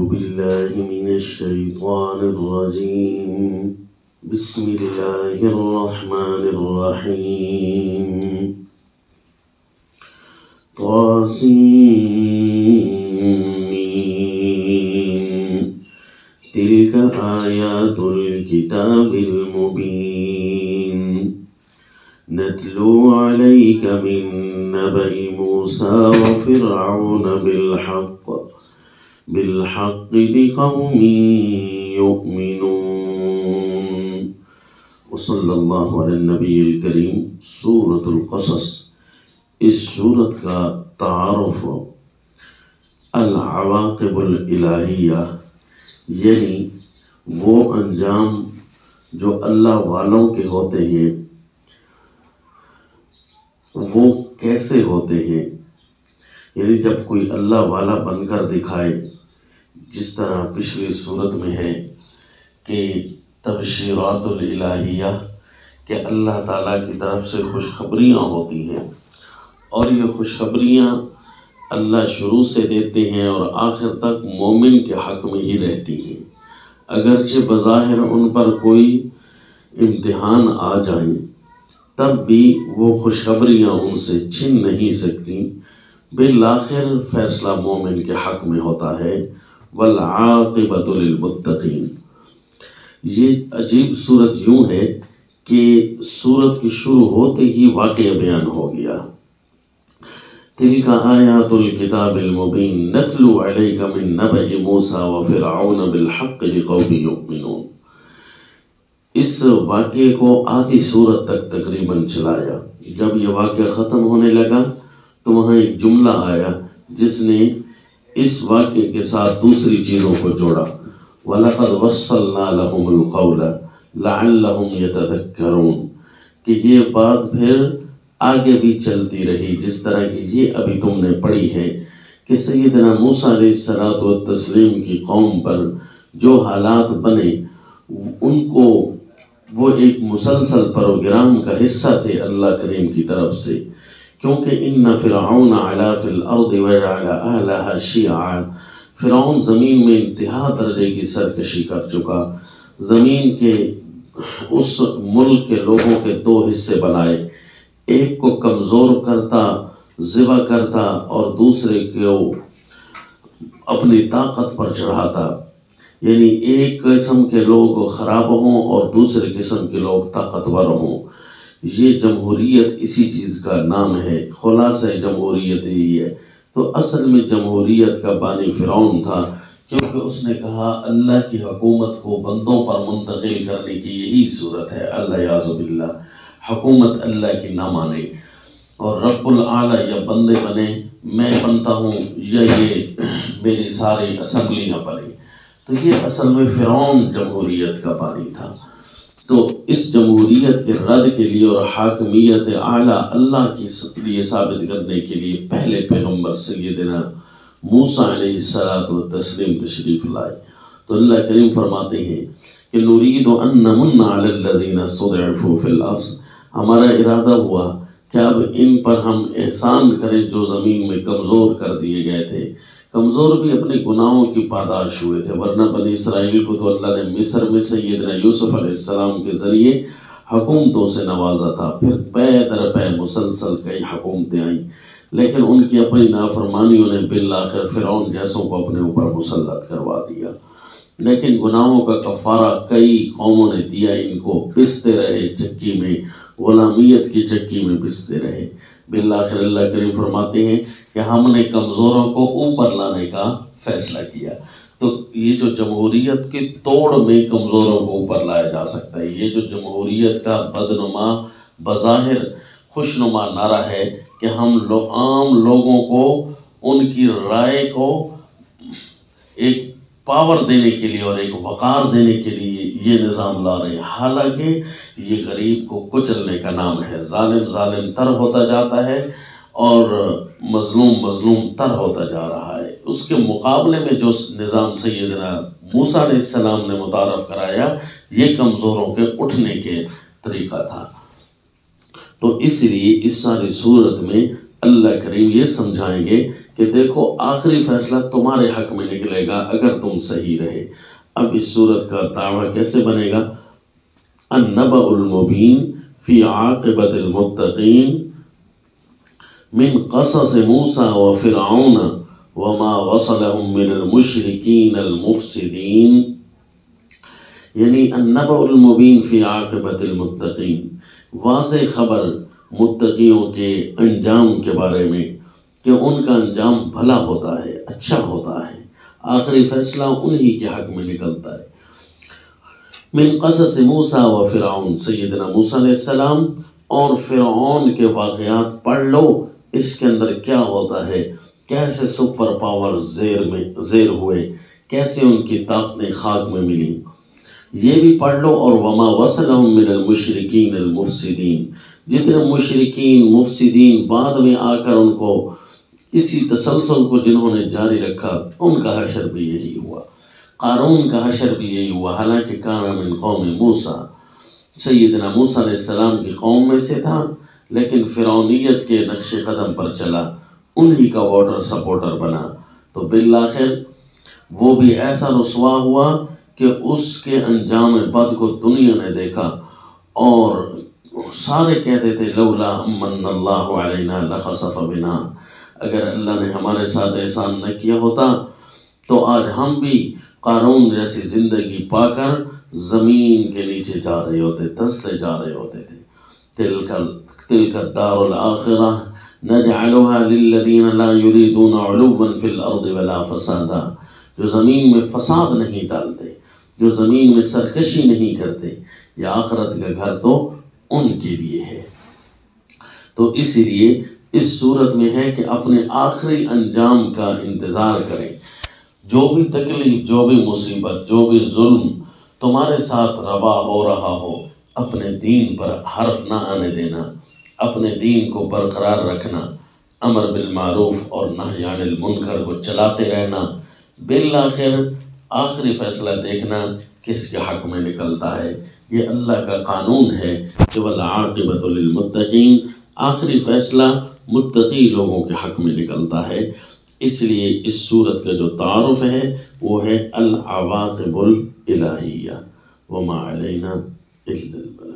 بالله من الشيطان الرجيم. بسم الله الرحمن الرحيم. طاسين تلك آيات الكتاب المبين نتلو عليك من نبأ موسى وفرعون بالحق لقوم يؤمنون. وصلی اللہ علی النبی الکریم. سورۃ القصص، اس سورت کا تعارف العواقب الالہیہ، یعنی وہ انجام جو اللہ والوں کے ہوتے ہیں وہ کیسے ہوتے ہیں. یعنی جب کوئی اللہ والا بن کر دکھائے، جس طرح پچھلی صورت میں ہے کہ تبشیرات الالہیہ، کہ اللہ تعالیٰ کی طرف سے خوشخبریاں ہوتی ہیں، اور یہ خوشخبریاں اللہ شروع سے دیتے ہیں اور آخر تک مومن کے حق میں ہی رہتی ہیں. اگرچہ بظاہر ان پر کوئی امتحان آ جائیں تب بھی وہ خوشخبریاں ان سے چھن نہیں سکتی. بالآخر فیصلہ مومن کے حق میں ہوتا ہے. والعاقبۃ للمتقین. یہ عجیب صورت یوں ہے کہ صورت کی شروع ہوتے ہی واقعہ بیان ہو گیا. تلک آیات الکتاب المبین نتلو علیک من نبأ موسیٰ وفرعون بالحق لقوم یؤمنون. اس واقعے کو آدھی صورت تک تقریباً چلایا. جب یہ واقعہ ختم ہونے لگا تو وہاں ایک جملہ آیا جس نے اس واقعے کے ساتھ دوسری چیزوں کو جوڑا. وَلَقَدْ وَصَّلْنَا لَهُمُ الْقَوْلَ لَعَلَّهُمْ يَتَذَكَّرُونَ. کہ یہ بات پھر آگے بھی چلتی رہی، جس طرح کہ یہ ابھی تم نے پڑھی ہے کہ سیدنا موسیٰ علیہ السلام کی قوم پر جو حالات بنے ان کو وہ ایک مسلسل پروگرام کا حصہ تھے اللہ کریم کی طرف سے. کیونکہ ان فرعون علا فی الارض وجعل اہلها شیعا. فرعون زمین میں انتہا درجے کی سرکشی کر چکا. زمین کے اس ملک کے لوگوں کے دو حصے بنائے، ایک کو کمزور کرتا، ذبح کرتا، اور دوسرے کو اپنی طاقت پر چڑھاتا. یعنی ایک قسم کے لوگ خراب ہوں اور دوسرے قسم کے لوگ طاقتور ہوں. یہ جمہوریت اسی چیز کا نام ہے. خلاصہ جمہوریت یہی ہے. تو اصل میں جمہوریت کا بانی فرعون تھا، کیونکہ اس نے کہا اللہ کی حکومت کو بندوں پر منتقل کرنے کی یہی صورت ہے. اللہ یعوذ باللہ، حکومت اللہ کی نہ مانے اور رب العالی یا بندے بنے، میں بنتا ہوں یا یہ میری ساری اسمبلیاں بنے. تو یہ اصل میں فرعون جمہوریت کا بانی تھا. تو اس جمہوریت کے رد کے لیے اور حاکمیت اعلیٰ اللہ کے لیے ثابت کرنے کے لیے پہلے پیغمبر سیدنا موسیٰ علیہ السلام تشریف لائے. تو اللہ کریم فرماتے ہیں کہ نرید ان نمن علی الذین استضعفوا فی الارض. ہمارا ارادہ ہوا کہ اب ان پر ہم احسان کریں جو زمین میں کمزور کر دیے گئے تھے. کمزور بھی اپنے گناہوں کی پاداش ہوئے تھے، ورنہ بنی اسرائیل کو تو اللہ نے مصر میں سیدنا یوسف علیہ السلام کے ذریعے حکومتوں سے نوازا تھا. پھر پے در پے مسلسل کئی حکومتیں آئیں، لیکن ان کی اپنی نافرمانیوں نے بالآخر فرعون جیسوں کو اپنے اوپر مسلط کروا دیا. لیکن گناہوں کا کفارہ کئی قوموں نے دیا. ان کو پستے رہے چکی میں، غلامیت کی چکی میں پستے رہے. بالآخر اللہ کریم فرماتے ہیں کہ ہم نے کمزوروں کو اوپر لانے کا فیصلہ کیا. تو یہ جو جمہوریت کی توڑ میں کمزوروں کو اوپر لایا جا سکتا ہے. یہ جو جمہوریت کا بدنما بظاہر خوشنما نعرہ ہے کہ ہم عام لوگوں کو ان کی رائے کو ایک پاور دینے کے لیے اور ایک وقار دینے کے لیے یہ نظام لا رہے ہیں. حالانکہ یہ غریب کو کچلنے کا نام ہے. ظالم ظالم تر ہوتا جاتا ہے اور مظلوم مظلوم تر ہوتا جا رہا ہے. اس کے مقابلے میں جو نظام سیدنا موسیٰ علیہ السلام نے متعارف کرایا یہ کمزوروں کے اٹھنے کے طریقہ تھا. تو اس لیے اس ساری صورت میں اللہ کریم یہ سمجھائیں گے کہ دیکھو آخری فیصلہ تمہارے حق میں نکلے گا اگر تم صحیح رہے۔ اب اس صورت کا دعویٰ کیسے بنے گا؟ النبأ المبین فی عاقبۃ المتقین من قصص موسیٰ وفرعون وما وصلهم من المشرکین المفسدین، یعنی النبأ المبین فی عاقبۃ المتقین، واضح خبر متقیوں کے انجام کے بارے میں کہ ان کا انجام بھلا ہوتا ہے، اچھا ہوتا ہے، آخری فیصلہ انہی کے حق میں نکلتا ہے۔ من قصص موسیٰ و فرعون، سیدنا موسیٰ علیہ السلام اور فرعون کے واقعات پڑھ لو، اس کے اندر کیا ہوتا ہے، کیسے سپر پاور زیر ہوئے، کیسے ان کی طاقتیں خاک میں ملی، یہ بھی پڑھ لو۔ اور وما وصلهم من المشرکین المفسدین، جتنے مشرکین مفسدین بعد میں آ کر ان کو اسی تسلسل کو جنہوں نے جاری رکھا، ان کا حشر بھی یہی ہوا۔ قارون کا حشر بھی یہی ہوا، حالانکہ کان من قوم موسیٰ، سیدنا موسیٰ علیہ السلام کی قوم میں سے تھا، لیکن فرعونیت کے نقش قدم پر چلا، انہی کا واٹر سپورٹر بنا، تو بالآخر وہ بھی ایسا رسوا ہوا کہ اس کے انجام بد کو دنیا نے دیکھا، اور سارے کہتے تھے لولا امن اللہ علینا لخسف بنا، اگر اللہ نے ہمارے ساتھ احسان نہ کیا ہوتا تو آج ہم بھی قارون جیسی زندگی پا کر زمین کے نیچے جا رہے ہوتے، دستے جا رہے ہوتے تھے۔ تلک الدار الآخرہ نجعلها للذین لا یریدون علوا فی الارض ولا فسادا، جو زمین میں فساد نہیں ڈالتے، جو زمین میں سرکشی نہیں کرتے، یہ آخرت کا گھر تو ان کے لیے ہے۔ تو اسی لیے اس صورت میں ہے کہ اپنے آخری انجام کا انتظار کریں، جو بھی تکلیف، جو بھی مصیبت، جو بھی ظلم تمہارے ساتھ روا ہو رہا ہو، اپنے دین پر حرف نہ آنے دینا، اپنے دین کو برقرار رکھنا، امر بالمعروف اور نہی عن المنکر کو چلاتے رہنا، بالآخر آخری فیصلہ دیکھنا کس کے حق میں نکلتا ہے۔ یہ اللہ کا قانون ہے کہ والعاقبۃ للمتقین، آخری فیصلہ متقی لوگوں کے حق میں نکلتا ہے۔ اس لیے اس صورت کا جو تعارف ہے وہ ہے العواقب الالہیہ، وما علینا الا البلاغ۔